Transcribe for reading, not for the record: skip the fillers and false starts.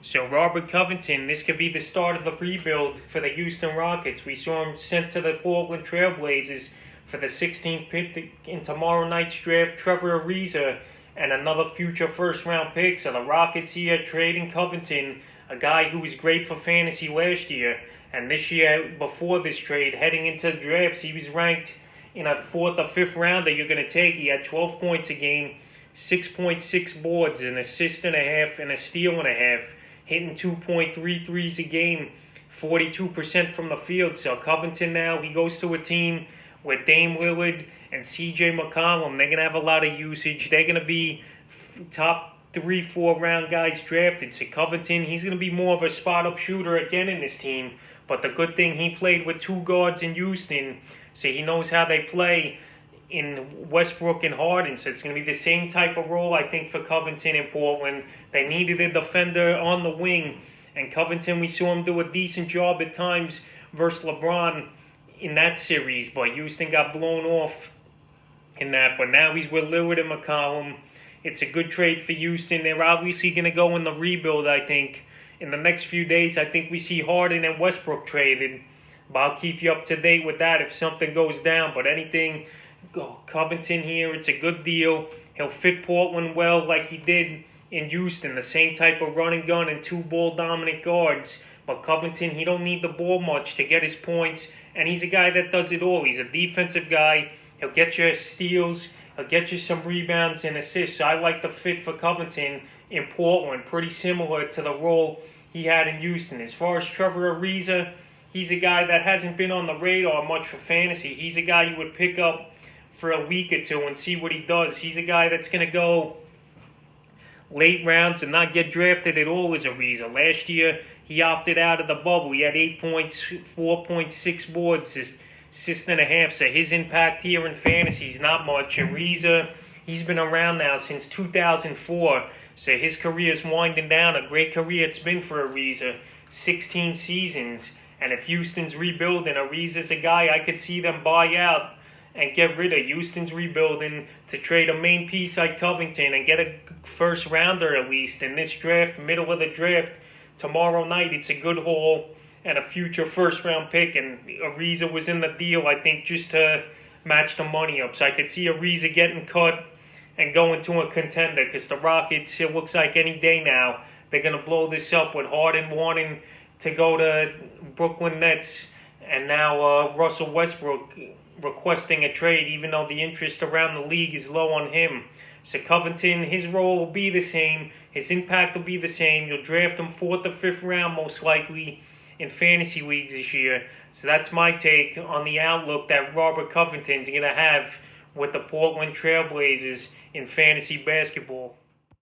So Robert Covington, this could be the start of the rebuild for the Houston Rockets. We saw him sent to the Portland Trailblazers for the 16th pick in tomorrow night's draft. Trevor Ariza and another future first-round pick. So the Rockets here trading Covington, a guy who was great for fantasy last year. And this year, before this trade, heading into the drafts, he was ranked in a 4th or 5th round that you're going to take. He had 12 points a game, 6.6 boards, an assist and a half, and a steal and a half, hitting 2.3 threes a game, 42% from the field. So Covington now, he goes to a team with Dame Lillard and C.J. McCollum. They're going to have a lot of usage. They're going to be top 3-4 round guys drafted. So Covington, he's going to be more of a spot-up shooter again in this team. But the good thing, he played with two guards in Houston, so he knows how they play in Westbrook and Harden. So it's going to be the same type of role, I think, for Covington in Portland. They needed a defender on the wing, and Covington, we saw him do a decent job at times versus LeBron in that series, but Houston got blown off in that. But now he's with Lillard and McCollum. It's a good trade for Houston. They're obviously going to go in the rebuild, I think. In the next few days, I think we see Harden and Westbrook traded. But I'll keep you up to date with that if something goes down. But anything, Covington here, it's a good deal. He'll fit Portland well like he did in Houston. The same type of run and gun and two ball-dominant guards. But Covington, he don't need the ball much to get his points. And he's a guy that does it all. He's a defensive guy. He'll get you steals. He'll get you some rebounds and assists. So I like the fit for Covington in Portland. Pretty similar to the role he had in Houston. As far as Trevor Ariza, he's a guy that hasn't been on the radar much for fantasy. He's a guy you would pick up for a week or two and see what he does. He's a guy that's going to go late rounds and not get drafted at all as Ariza. Last year, he opted out of the bubble. He had 8 points, 4.6 boards, assist and a half. So his impact here in fantasy is not much. Ariza, he's been around now since 2004. So his career's winding down. A great career it's been for Ariza. 16 seasons. And if Houston's rebuilding, Ariza's a guy I could see them buy out and get rid of. Houston's rebuilding to trade a main piece like Covington and get a first rounder at least in this draft, middle of the draft. Tomorrow night, it's a good haul and a future first-round pick. And Ariza was in the deal, I think, just to match the money up. So I could see Ariza getting cut and going to a contender because the Rockets, it looks like any day now, they're going to blow this up with Harden wanting to go to Brooklyn Nets and now Russell Westbrook requesting a trade even though the interest around the league is low on him. So Covington, his role will be the same. His impact will be the same. You'll draft him 4th or 5th round most likely in fantasy leagues this year. So that's my take on the outlook that Robert Covington's going to have with the Portland Trailblazers in fantasy basketball.